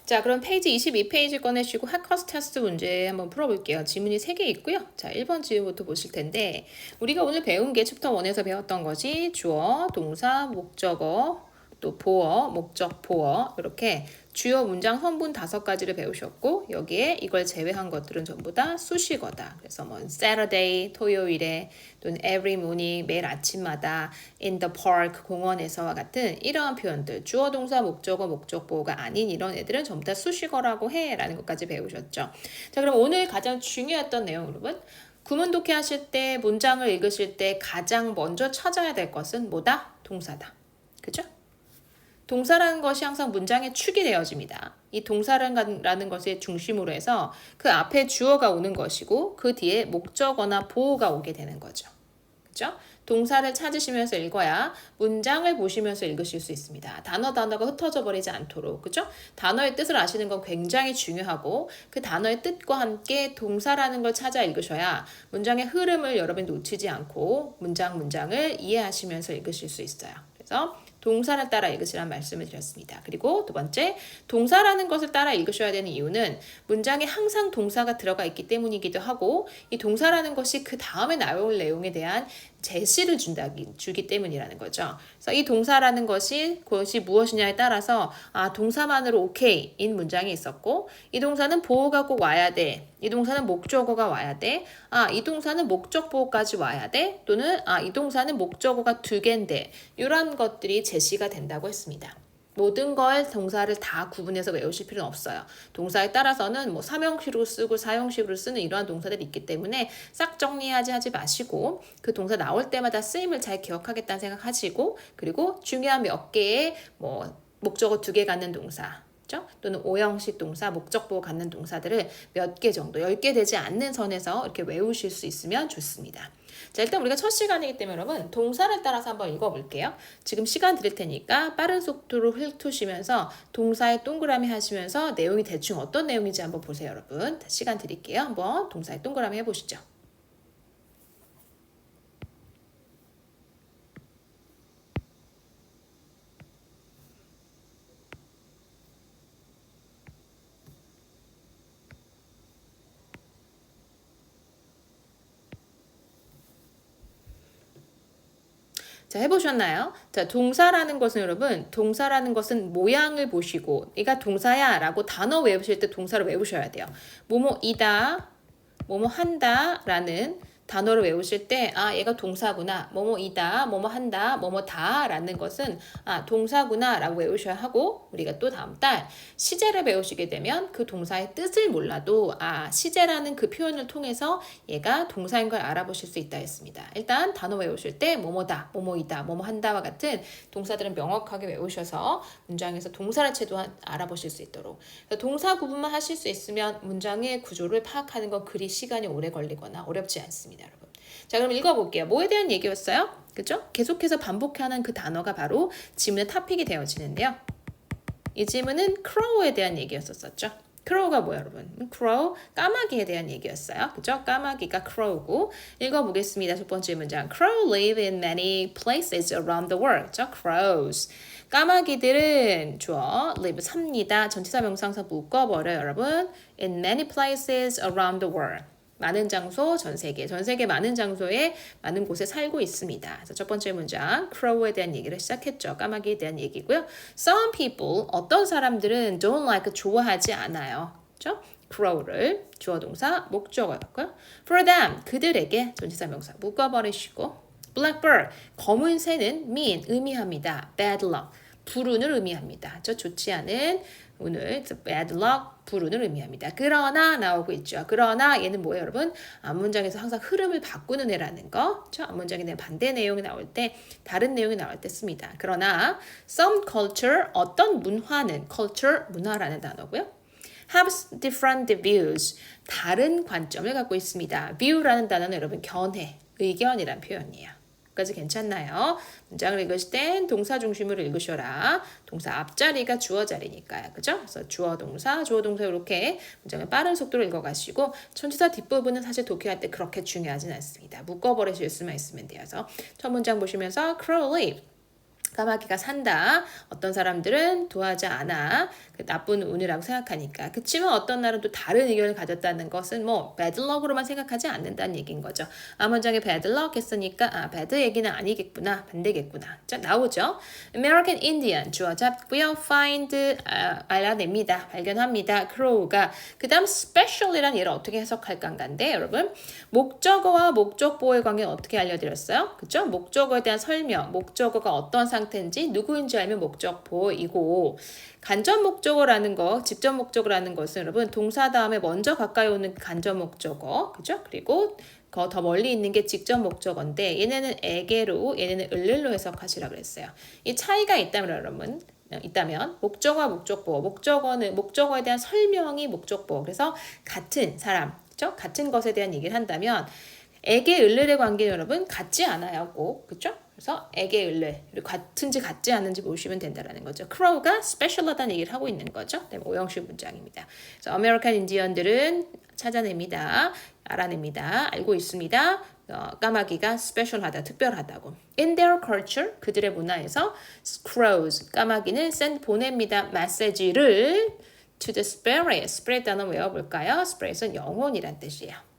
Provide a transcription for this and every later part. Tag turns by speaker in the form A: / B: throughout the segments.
A: 자, 그럼 페이지 22페이지 꺼내시고 학커스 테스트 문제 한번 풀어볼게요. 지문이 3개 있고요. 자, 1번 지문부터 보실 텐데 우리가 오늘 배운 게 챕터 1에서 배웠던 것이 주어, 동사, 목적어, 또 보어, 목적, 보어 이렇게 주요 문장 선분 5가지를 배우셨고 여기에 이걸 제외한 것들은 전부 다 수식어다. 그래서 뭐 Saturday, 토요일에 또는 every morning, 매일 아침마다 in the park, 공원에서와 같은 이러한 표현들 주어, 동사, 목적어, 목적, 보어가 아닌 이런 애들은 전부 다 수식어라고 해 라는 것까지 배우셨죠. 자, 그럼 오늘 가장 중요했던 내용 여러분 구문 독해 하실 때 문장을 읽으실 때 가장 먼저 찾아야 될 것은 뭐다? 동사다. 그죠? 동사라는 것이 항상 문장의 축이 되어집니다. 이 동사라는 것의 중심으로 해서 그 앞에 주어가 오는 것이고 그 뒤에 목적어나 보어가 오게 되는 거죠. 그죠? 동사를 찾으시면서 읽어야 문장을 보시면서 읽으실 수 있습니다. 단어가 흩어져 버리지 않도록. 그죠? 단어의 뜻을 아시는 건 굉장히 중요하고 그 단어의 뜻과 함께 동사라는 걸 찾아 읽으셔야 문장의 흐름을 여러분이 놓치지 않고 문장을 이해하시면서 읽으실 수 있어요. 그래서 동사를 따라 읽으시라는 말씀을 드렸습니다. 그리고 두 번째, 동사라는 것을 따라 읽으셔야 되는 이유는 문장에 항상 동사가 들어가 있기 때문이기도 하고 이 동사라는 것이 그 다음에 나올 내용에 대한 제시를 주기 때문이라는 거죠. 그래서 이 동사라는 그것이 무엇이냐에 따라서 동사만으로 오케이인 문장이 있었고 이 동사는 보어가 꼭 와야 돼. 이 동사는 목적어가 와야 돼. 이 동사는 목적 보어까지 와야 돼. 또는 이 동사는 목적어가 2개인데 이런 것들이 제시가 된다고 했습니다. 모든 걸 동사를 다 구분해서 외우실 필요는 없어요. 동사에 따라서는 뭐 삼형식으로 쓰고 사형식으로 쓰는 이러한 동사들이 있기 때문에 싹 하지 마시고 그 동사 나올 때마다 쓰임을 잘 기억하겠다는 생각하시고 그리고 중요한 몇 개의 뭐 목적어 2개 갖는 동사 또는 오형식 동사, 목적보호 갖는 동사들을 몇 개 정도, 10개 되지 않는 선에서 이렇게 외우실 수 있으면 좋습니다. 자, 일단 우리가 첫 시간이기 때문에 여러분 동사를 따라서 한번 읽어볼게요. 지금 시간 드릴 테니까 빠른 속도로 훑으시면서 동사에 동그라미 하시면서 내용이 대충 어떤 내용인지 한번 보세요, 여러분. 시간 드릴게요. 한번 동사에 동그라미 해보시죠. 자, 해보셨나요? 자, 동사라는 것은 모양을 보시고 얘가 동사야 라고 단어 외우실 때 동사를 외우셔야 돼요. 뭐뭐이다, 뭐뭐 한다 라는 단어를 외우실 때 얘가 동사구나, 뭐뭐이다, 뭐뭐한다, 뭐뭐다 라는 것은 동사구나 라고 외우셔야 하고 우리가 또 다음 달 시제를 배우시게 되면 그 동사의 뜻을 몰라도 시제라는 그 표현을 통해서 얘가 동사인 걸 알아보실 수 있다 했습니다. 일단 단어 외우실 때 뭐뭐다, 뭐뭐이다, 뭐뭐한다와 같은 동사들은 명확하게 외우셔서 문장에서 동사를 최대한 알아보실 수 있도록 동사 구분만 하실 수 있으면 문장의 구조를 파악하는 건 그리 시간이 오래 걸리거나 어렵지 않습니다. 여러분. 자, 그럼 읽어볼게요. 뭐에 대한 얘기였어요? 그죠? 계속해서 반복하는 그 단어가 바로 지문의 토픽이 되어지는데요. 이 지문은 crow에 대한 얘기였었죠. crow가 뭐야, 여러분? crow, 까마귀에 대한 얘기였어요. 그죠? 까마귀가 crow고. 읽어보겠습니다. 첫 번째 문장. Crows live in many places around the world. 그죠? crows. 까마귀들은 주어 live 삽니다. 전치사 명사항사 묶어버려요, 여러분. In many places around the world. 많은 장소, 전 세계 많은 장소에 많은 곳에 살고 있습니다. 그래서 첫 번째 문장, crow에 대한 얘기를 시작했죠. 까마귀에 대한 얘기고요. Some people, 어떤 사람들은 don't like, 좋아하지 않아요. 그렇죠? crow를 주어 동사 목적어였고요. For them, 그들에게 전치사 명사 묶어버리시고 Blackbird, 검은 새는 mean, 의미합니다. Bad luck, 불운을 의미합니다. 좋지 않은 오늘 bad luck, 불운을 의미합니다. 그러나 나오고 있죠. 그러나 얘는 뭐예요, 여러분? 앞문장에서 항상 흐름을 바꾸는 애라는 거. 앞문장에 대한 반대 내용이 나올 때, 다른 내용이 나올 때 씁니다. 그러나 some culture, 어떤 문화는 culture, 문화라는 단어고요. have different views, 다른 관점을 갖고 있습니다. view라는 단어는 여러분 견해, 의견이란 표현이에요. 까지 괜찮나요? 문장을 읽으실 땐 동사 중심으로 읽으셔라. 동사 앞자리가 주어 자리니까요. 그죠? 그래서 주어 동사 이렇게 문장을 빠른 속도로 읽어가시고 전치사 뒷부분은 사실 독해할 때 그렇게 중요하진 않습니다. 묶어버리실 수만 있으면 돼요. 그래서 첫 문장 보시면서 crow live, 까마귀가 산다. 어떤 사람들은 좋아하지 않아. 그 나쁜 운이라고 생각하니까. 그치만 어떤 날은 또 다른 의견을 가졌다는 것은 뭐 bad luck으로만 생각하지 않는다는 얘기인 거죠. 앞문장에 bad luck 했으니까 bad 얘기는 아니겠구나, 반대겠구나. 자, 나오죠. American Indian 주어 잡고요. find 알아냅니다, 발견합니다. crow가 그 다음 special이란 얘를 어떻게 해석할까 한데 여러분 목적어와 목적보호의 관계는 어떻게 알려드렸어요? 그쵸? 목적어에 대한 설명, 목적어가 어떤 상태인지 누구인지 알면 목적보호이고 간접 목적어라는 거, 직접 목적어라는 것은 여러분 동사 다음에 먼저 가까이 오는 간접 목적어, 그죠? 그리고 더 멀리 있는 게 직접 목적어인데 얘네는 에게로, 얘네는 을를로 해석하시라 그랬어요. 이 차이가 있다면 여러분 목적어와 목적보호, 목적어는 목적어에 대한 설명이 목적보호. 그래서 같은 사람, 그죠? 같은 것에 대한 얘기를 한다면 에게 을를의 관계는 여러분 같지 않아요, 꼭. 그죠? 그래서 에게 을를 같은지 같지 않은지 보시면 된다라는 거죠. crow가 special하다는 얘기를 하고 있는 거죠. 네, 오형식 문장입니다. 그래서 아메리칸 인디언들은 찾아냅니다. 알아냅니다. 알고 있습니다. 까마귀가 special하다, 특별하다고. In their culture, 그들의 문화에서 crows, 까마귀는 send, 보냅니다. 메시지를 to the spirit. spirit 단어 외워볼까요? spirit은 영혼이란 뜻이에요.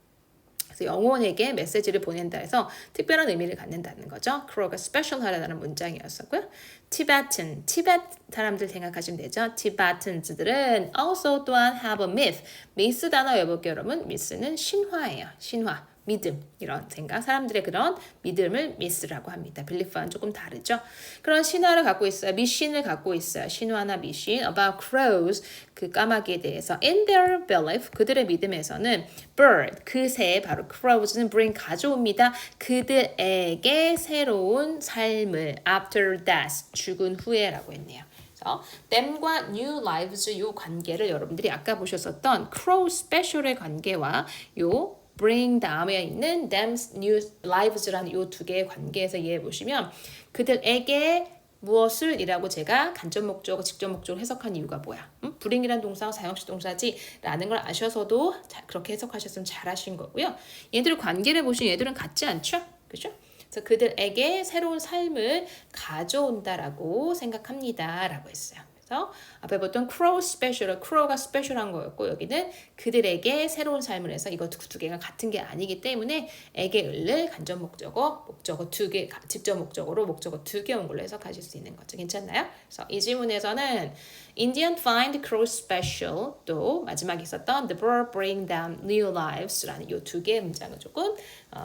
A: 영혼에게 메시지를 보낸다 해서 특별한 의미를 갖는다는 거죠. crow가 special하다는 문장이었었고요. Tibetan, 티베트 사람들 생각하시면 되죠. Tibetans들은 also 또한 have a myth. myth 단어 외워볼게요, 여러분. myth는 신화예요. 신화. 믿음, 이런 생각, 사람들의 그런 믿음을 미스라고 합니다. 빌리프와는 조금 다르죠. 그런 신화를 갖고 있어요. 미신을 갖고 있어요. 신화나 미신 about crows, 그 까마귀에 대해서. In their belief, 그들의 믿음에서는 bird, 그 새, 바로 crows는 bring, 가져옵니다. 그들에게 새로운 삶을 after death, 죽은 후에라고 했네요. them과 new lives 요 관계를 여러분들이 아까 보셨었던 crow special의 관계와 요 bring 다음에 있는 them, new lives라는 이 두 개의 관계에서 이해해 보시면 그들에게 무엇을 이라고 제가 간접 목적어, 직접 목적으로 해석한 이유가 뭐야? bring이란 동사가 사용식 동사지 라는 걸 아셔서도 그렇게 해석하셨으면 잘하신 거고요. 얘들 관계를 보시면 얘들은 같지 않죠? 그죠? 그래서 그들에게 새로운 삶을 가져온다라고 생각합니다 라고 했어요. 앞에 보통 crow special, crow가 special한 거였고 여기는 그들에게 새로운 삶을 해서 이거 두 개가 같은 게 아니기 때문에 에게 을을 간접 목적어, 목적어 두 개, 직접 목적어로 목적어 두 개 온 걸로 해석하실 수 있는 거죠. 괜찮나요? 그래서 이 질문에서는 Indian find crow special 또 마지막에 있었던 the bird bring them new lives라는 이 두 개의 문장을 조금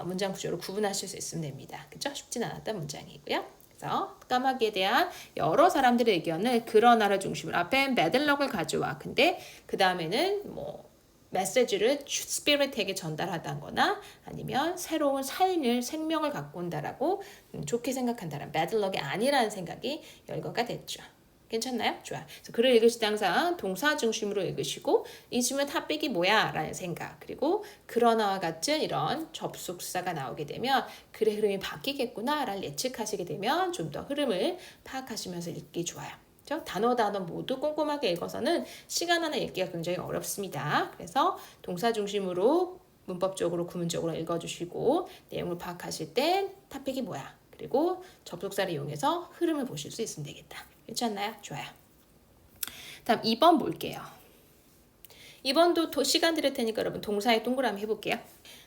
A: 문장 구조로 구분하실 수 있으면 됩니다. 그죠? 쉽진 않았던 문장이고요. 그래서 까마귀에 대한 여러 사람들의 의견을 그러나를 중심으로 앞엔 배들럭을 가져와. 근데 그 다음에는 뭐 메시지를 스피릿에게 전달하다거나 아니면 새로운 삶을 생명을 갖고 온다라고 좋게 생각한다는 배들럭이 아니라는 생각이 열거가 됐죠. 괜찮나요? 좋아요. 그래서 글을 읽으실 때 항상 동사 중심으로 읽으시고 이 질문 탑픽이 뭐야? 라는 생각 그리고 그러나와 같은 이런 접속사가 나오게 되면 글의 흐름이 바뀌겠구나 라는 예측하시게 되면 좀 더 흐름을 파악하시면서 읽기 좋아요. 단어 모두 꼼꼼하게 읽어서는 시간 안에 읽기가 굉장히 어렵습니다. 그래서 동사 중심으로 문법적으로 구문적으로 읽어주시고 내용을 파악하실 땐 탑픽이 뭐야? 그리고 접속사를 이용해서 흐름을 보실 수 있으면 되겠다. 괜찮나요? 좋아요. 다음 2번 볼게요. 2번도 시간 드릴 테니까 여러분 동사에 동그라미 해볼게요.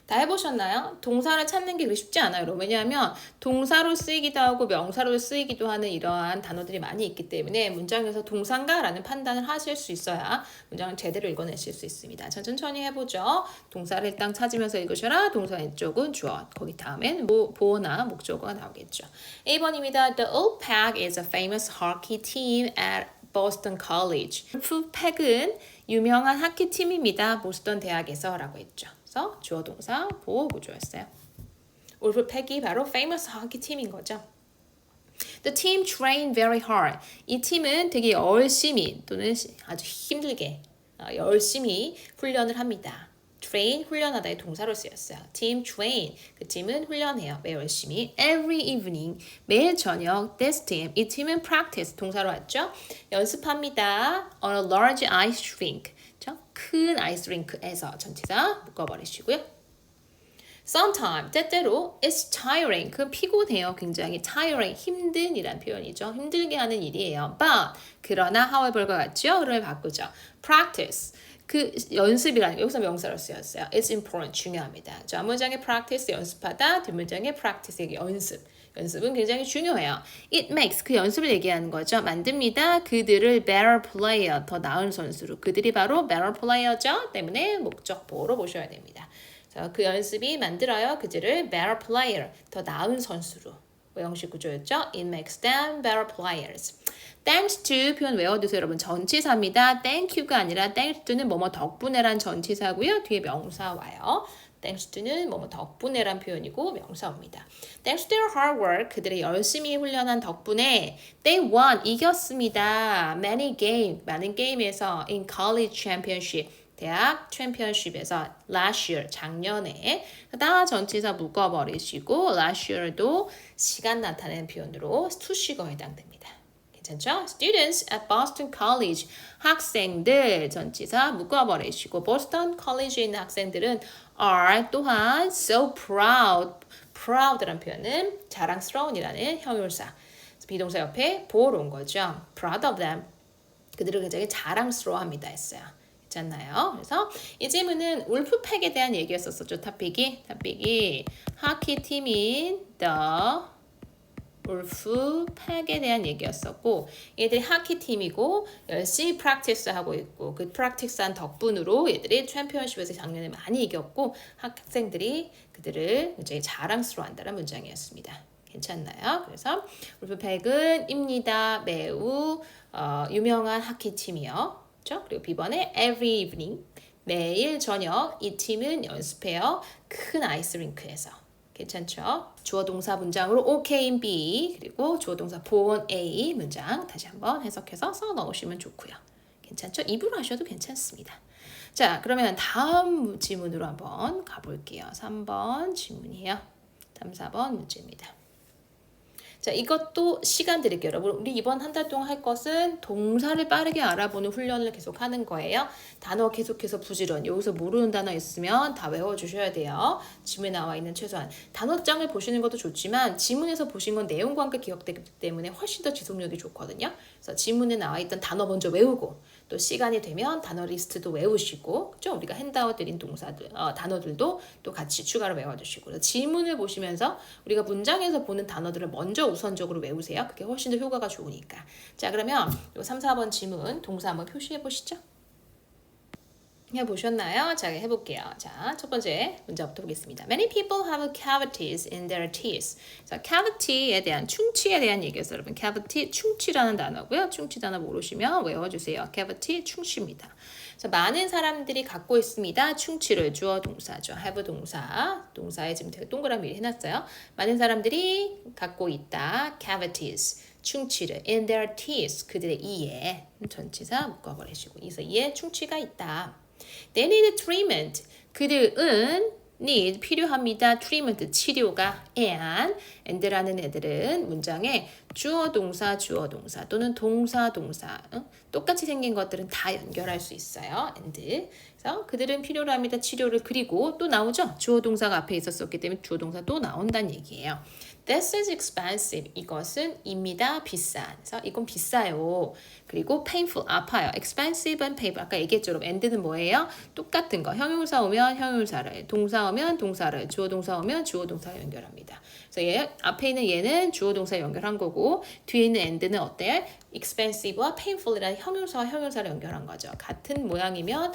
A: 다 해보셨나요? 동사를 찾는 게 쉽지 않아요. 여러분. 왜냐하면 동사로 쓰이기도 하고 명사로 쓰이기도 하는 이러한 단어들이 많이 있기 때문에 문장에서 동사인가? 라는 판단을 하실 수 있어야 문장을 제대로 읽어내실 수 있습니다. 천천히 해보죠. 동사를 일단 찾으면서 읽으셔라. 동사 왼쪽은 주어. 거기 다음엔 보어나 목적어가 나오겠죠. 1번입니다. The Wolfpack is a famous hockey team at Boston College. wolfpack은 유명한 하키 팀입니다. 보스턴 대학에서 라고 했죠. 그래서 주어 동사 보호 구조였어요. wolfpack이 바로 famous hockey 팀인 거죠. The team trained very hard. 이 팀은 되게 열심히 또는 아주 힘들게 열심히 훈련을 합니다. train, 훈련하다의 동사로 쓰였어요. team train, 그 팀은 훈련해요. 매일 열심히. every evening, 매일 저녁. this team, 이 팀은 practice, 동사로 왔죠. 연습합니다. on a large ice rink, 큰 아이스링크에서 전치사 묶어버리시고요. Sometimes 때때로 it's tiring 그 피곤해요. 굉장히 tiring 힘든 이란 표현이죠. 힘들게 하는 일이에요. But 그러나 however과 같죠. 그걸 바꾸죠. Practice 그 연습이라는 여기서 명사로 쓰였어요. It's important 중요합니다. 자, 앞문장에 practice 연습하다, 뒷문장에 practice 연습. 연습은 굉장히 중요해요. It makes 그 연습을 얘기하는 거죠. 만듭니다. 그들을 better player 더 나은 선수로. 그들이 바로 better player죠. 때문에 목적보호로 보셔야 됩니다. 자, 그 연습이 만들어요. 그들을 better player 더 나은 선수로. 형식 구조였죠. It makes them better players. Thanks to 표현 외워두세요 여러분. 전치사입니다. Thank you가 아니라 thanks to는 뭐뭐 덕분에란 전치사고요. 뒤에 명사 와요. Thanks to는 뭐뭐 덕분에란 표현이고 명사 옵니다. Thanks to their hard work 그들의 열심히 훈련한 덕분에 they won 이겼습니다. Many game 많은 게임에서 in college championship 대학 챔피언십에서 last year 작년에 다 전치사 묶어버리시고 last year도 시간 나타내는 표현으로 수식어 해당됩니다. 괜찮죠? Students at Boston College 학생들 전치사 묶어버리시고 보스턴 컬리지에 있는 학생들은 are 또한 so proud라는 표현은 자랑스러운이라는 형용사 비동사 옆에 보호로 온 거죠. proud of them 그들을 굉장히 자랑스러워합니다 했어요. 있잖아요. 그래서 이 질문은 울프팩에 대한 얘기였었죠. 토픽이 하키 팀인 the 울프팩에 대한 얘기였었고 얘들이 하키 팀이고 열심히 프랙티스 하고 있고 그 프랙티스한 덕분으로 얘들이 챔피언십에서 작년에 많이 이겼고 학생들이 그들을 굉장히 자랑스러워한다는 문장이었습니다. 괜찮나요? 그래서 울프팩은 입니다. 매우 유명한 하키 팀이요. 그리고 B번에 every evening 매일 저녁 이 팀은 연습해요. 큰 아이스링크에서. 괜찮죠? 주어 동사 문장으로 OK인 B 그리고 주어 동사 보온 A 문장 다시 한번 해석해서 써 넣으시면 좋고요. 괜찮죠? 입으로 하셔도 괜찮습니다. 자, 그러면 다음 지문으로 한번 가볼게요. 3번 지문이에요. 3, 4번 문제입니다. 자, 이것도 시간 드릴게요. 여러분, 우리 이번 한 달 동안 할 것은 동사를 빠르게 알아보는 훈련을 계속 하는 거예요. 단어 계속해서 부지런히. 여기서 모르는 단어 있으면 다 외워주셔야 돼요. 지문에 나와 있는 최소한. 단어장을 보시는 것도 좋지만 지문에서 보신 건 내용과 함께 기억되기 때문에 훨씬 더 지속력이 좋거든요. 그래서 지문에 나와 있던 단어 먼저 외우고 또 시간이 되면 단어 리스트도 외우시고 그죠? 우리가 핸드아웃 드린 동사들, 단어들도 또 같이 추가로 외워두시고 지문을 보시면서 우리가 문장에서 보는 단어들을 먼저 우선적으로 외우세요. 그게 훨씬 더 효과가 좋으니까. 자, 그러면 요 3, 4번 지문 동사 한번 표시해 보시죠. 해보셨나요? 자, 해볼게요. 자, 첫 번째 문제부터 보겠습니다. Many people have cavities in their teeth. 자, cavity에 대한 충치에 대한 얘기였어요. 여러분, cavity 충치라는 단어고요. 충치 단어 모르시면 외워주세요. cavity 충치입니다. 자, 많은 사람들이 갖고 있습니다. 충치를 주어 동사죠. have 동사에 지금 되게 동그라미 해놨어요. 많은 사람들이 갖고 있다. cavities 충치를 in their teeth 그들의 이에 전치사 묶어버리시고 그래서 이에 충치가 있다. They need treatment. 그들은 need 필요합니다. treatment 치료가 and라는 애들은 문장에 주어 동사 또는 동사 똑같이 생긴 것들은 다 연결할 수 있어요. and 그래서 그들은 필요로 합니다. 치료를 그리고 또 나오죠. 주어 동사가 앞에 있었기 때문에 주어 동사 또 나온다는 얘기예요. This is expensive. 이것은 입니다. 비싼. 그래서 이건 비싸요. 그리고 painful. 아파요. expensive and painful. 아까 얘기했죠. and는 뭐예요? 똑같은 거. 형용사 오면 형용사를, 동사 오면 동사를, 주어 동사 오면 주어 동사를 연결합니다. 그래서 얘 앞에 있는 얘는 주어 동사 연결한 거고 뒤에 있는 and는 어때? expensive와 painful이라는 형용사와 형용사를 연결한 거죠. 같은 모양이면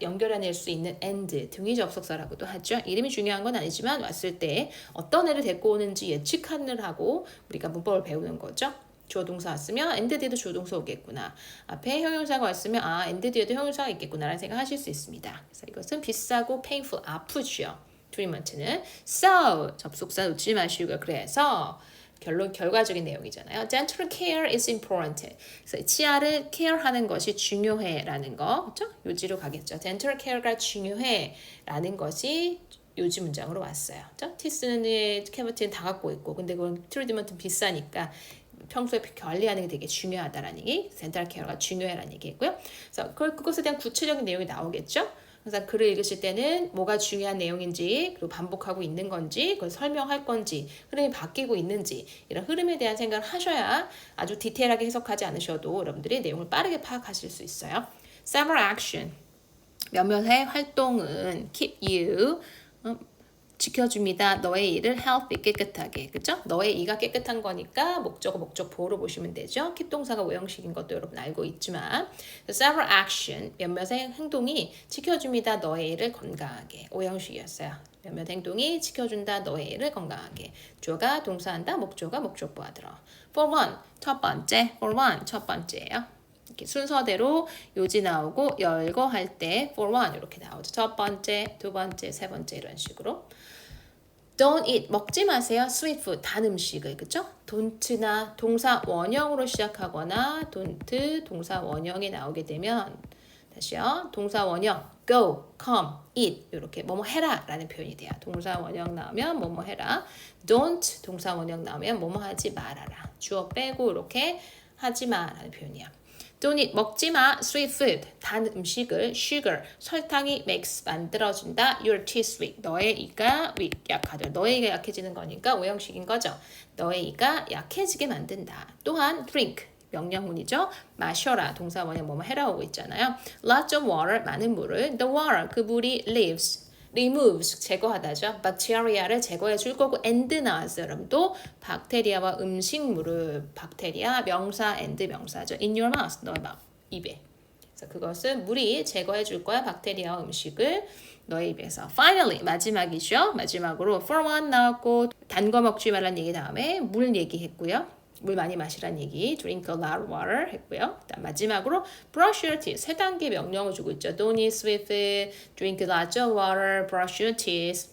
A: 연결해낼 수 있는 and 등위 접속사라고도 하죠. 이름이 중요한 건 아니지만 왔을 때 어떤 애를 데리고 오는지 예측하는 하고 우리가 문법을 배우는 거죠. 주어 동사 왔으면 and 뒤에도 주어 동사 오겠구나. 앞에 형용사가 왔으면 and 뒤에도 형용사가 있겠구나라는 생각하실 수 있습니다. 그래서 이것은 비싸고 painful 아프죠. treatment는 so 접속사 놓치지 마시고요. 그래서 결과적인 내용이잖아요. Dental care is important. 그래서 치아를 케어하는 것이 중요해라는 거, 그렇죠? 요지로 가겠죠. Dental care가 중요해라는 것이 요지 문장으로 왔어요. 그렇죠? 티스는 캐비티는 다 갖고 있고, 근데 그건 트리트먼트는 비싸니까 평소에 관리하는 게 되게 중요하다라는 얘기, 덴탈 케어가 중요해라는 얘기고요. 그래서 그것에 대한 구체적인 내용이 나오겠죠. 항상 글을 읽으실 때는 뭐가 중요한 내용인지, 그리고 반복하고 있는 건지, 그걸 설명할 건지, 흐름이 바뀌고 있는지, 이런 흐름에 대한 생각을 하셔야 아주 디테일하게 해석하지 않으셔도 여러분들이 내용을 빠르게 파악하실 수 있어요. Several action. 몇몇의 활동은 keep you 지켜줍니다. 너의 일을 healthy 깨끗하게. 그쵸? 너의 이가 깨끗한 거니까 목적어 목적보호로 보시면 되죠. keep 동사가 오형식인 것도 여러분 알고 있지만 several action 몇몇의 행동이 지켜줍니다. 너의 일을 건강하게. 오형식이었어요. 몇몇 행동이 지켜준다. 너의 일을 건강하게. 주어가 동사한다. 목조가 목적보호 들어. For one 첫 번째. For one 첫 번째예요. 이렇게 순서대로 요지 나오고 열거 할 때 for one 이렇게 나오죠. 첫 번째, 두 번째, 세 번째 이런 식으로. Don't eat 먹지 마세요. sweet food 단 음식을 그쵸? don't나 동사 원형으로 시작하거나 don't 동사 원형이 나오게 되면 다시요. 동사 원형 go, come, eat 이렇게 뭐뭐 해라 라는 표현이 돼요. 동사 원형 나오면 뭐뭐 해라. don't 동사 원형 나오면 뭐뭐 하지 말아라. 주어 빼고 이렇게 하지 마 라는 표현이야. Don't eat 먹지 마 sweet food 단 음식을 sugar 설탕이 makes 만들어준다 your teeth weak 너의 이가 weak 약하다 너의 이가 약해지는 거니까 오형식인 거죠. 너의 이가 약해지게 만든다. 또한 drink 명령문이죠. 마셔라 동사 원형 뭐뭐 해라 오고 있잖아요. Lots of water 많은 물을 the water 그 물이 leaves removes 제거하다죠. bacteria를 제거해 줄 거고 and 나왔어요. 여러분 또 박테리아와 음식물을 박테리아 명사 and 명사죠. in your mouth 너의 입에. 그래서 그것은 물이 제거해 줄 거야. 박테리아와 음식을 너의 입에서. Finally 마지막이죠. 마지막으로 for one 나왔고 단 거 먹지 말란 얘기 다음에 물 얘기했고요. 물 많이 마시란 얘기, drink a lot of water 했고요. 마지막으로 brush your teeth. 세 단계 명령을 주고 있죠. Don't eat sweet food, drink lots of water, brush your teeth.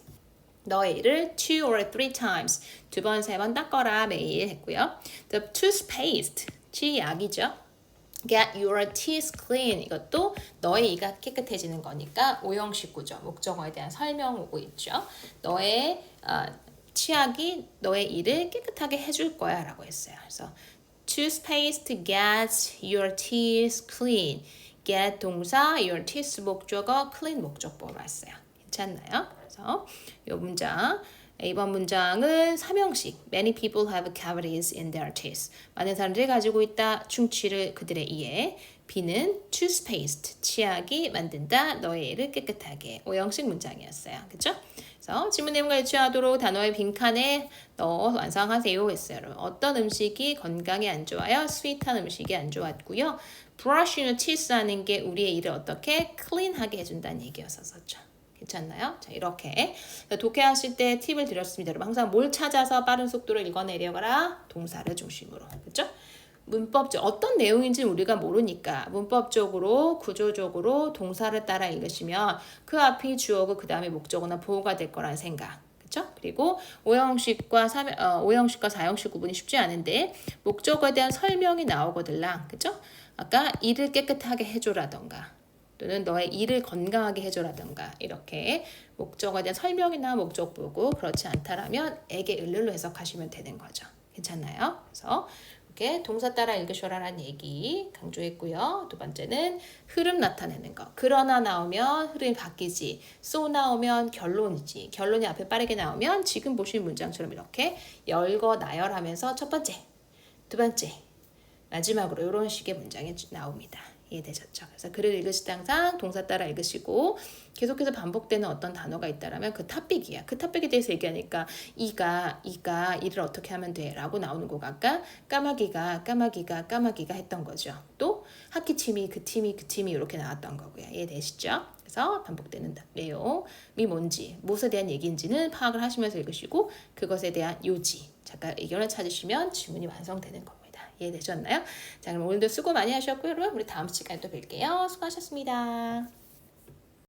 A: 너의 이를 2 or 3 times. 두 번, 세 번 닦아라 매일 했고요. The toothpaste, 치약이죠. Get your teeth clean. 이것도 너의 이가 깨끗해지는 거니까 오형식 구조, 목적어에 대한 설명 오고 있죠. 너의 치약이 너의 이를 깨끗하게 해줄 거야 라고 했어요. 그래서 toothpaste gets your teeth clean. get 동사, your teeth 목적어, clean 목적보로 했어요. 괜찮나요? 그래서 이 문장 이번 문장은 삼형식. Many people have cavities in their teeth. 많은 사람들이 가지고 있다. 충치를 그들의 이에. B는 toothpaste. 치약이 만든다. 너의 이를 깨끗하게. 오형식 문장이었어요. 그쵸? 그래서 지문 내용과 일치하도록 단어의 빈칸에 넣어 완성하세요 했어요. 어떤 음식이 건강에 안 좋아요? 스윗한 음식이 안 좋았고요. brush your teeth 하는 게 우리의 이를 어떻게 클린하게 해준다는 얘기였었죠. 괜찮나요? 자, 이렇게 독해하실 때 팁을 드렸습니다. 여러분 항상 뭘 찾아서 빠른 속도로 읽어내려가라. 동사를 중심으로. 그렇죠? 문법적 어떤 내용인지 우리가 모르니까 문법적으로 구조적으로 동사를 따라 읽으시면 그 앞이 주어고 그 다음에 목적어나 보호가 될 거라는 생각. 그렇죠? 그리고 오형식과 사형식 구분이 쉽지 않은데 목적어에 대한 설명이 나오거들랑. 그렇죠? 아까 이를 깨끗하게 해줘라던가 또는 너의 이를 건강하게 해줘라던가 이렇게 목적어에 대한 설명이나 목적보고 그렇지 않다라면 에게 을를로 해석하시면 되는 거죠. 괜찮나요? 그래서 이렇게 동사 따라 읽으셔라라는 얘기 강조했고요. 두 번째는 흐름 나타내는 거. 그러나 나오면 흐름이 바뀌지. so 나오면 결론이지. 결론이 앞에 빠르게 나오면 지금 보신 문장처럼 이렇게 열거 나열하면서 첫 번째, 두 번째, 마지막으로 이런 식의 문장이 나옵니다. 이해되셨죠? 그래서 글을 읽으실 때 항상 동사 따라 읽으시고 계속해서 반복되는 어떤 단어가 있다라면 그 탑픽이야. 그 탑픽에 대해서 얘기하니까 이가 일을 어떻게 하면 돼? 라고 나오는 거가 아까 까마귀가 했던 거죠. 또 학기팀이 그 팀이 이렇게 나왔던 거고요. 이해되시죠? 그래서 반복되는 내용이 뭔지 무엇에 대한 얘기인지는 파악을 하시면서 읽으시고 그것에 대한 요지, 작가 의견을 찾으시면 지문이 완성되는 겁니다. 이해되셨나요? 자, 그럼 오늘도 수고 많이 하셨고요. 여러분 우리 다음 시간에 또 뵐게요. 수고하셨습니다.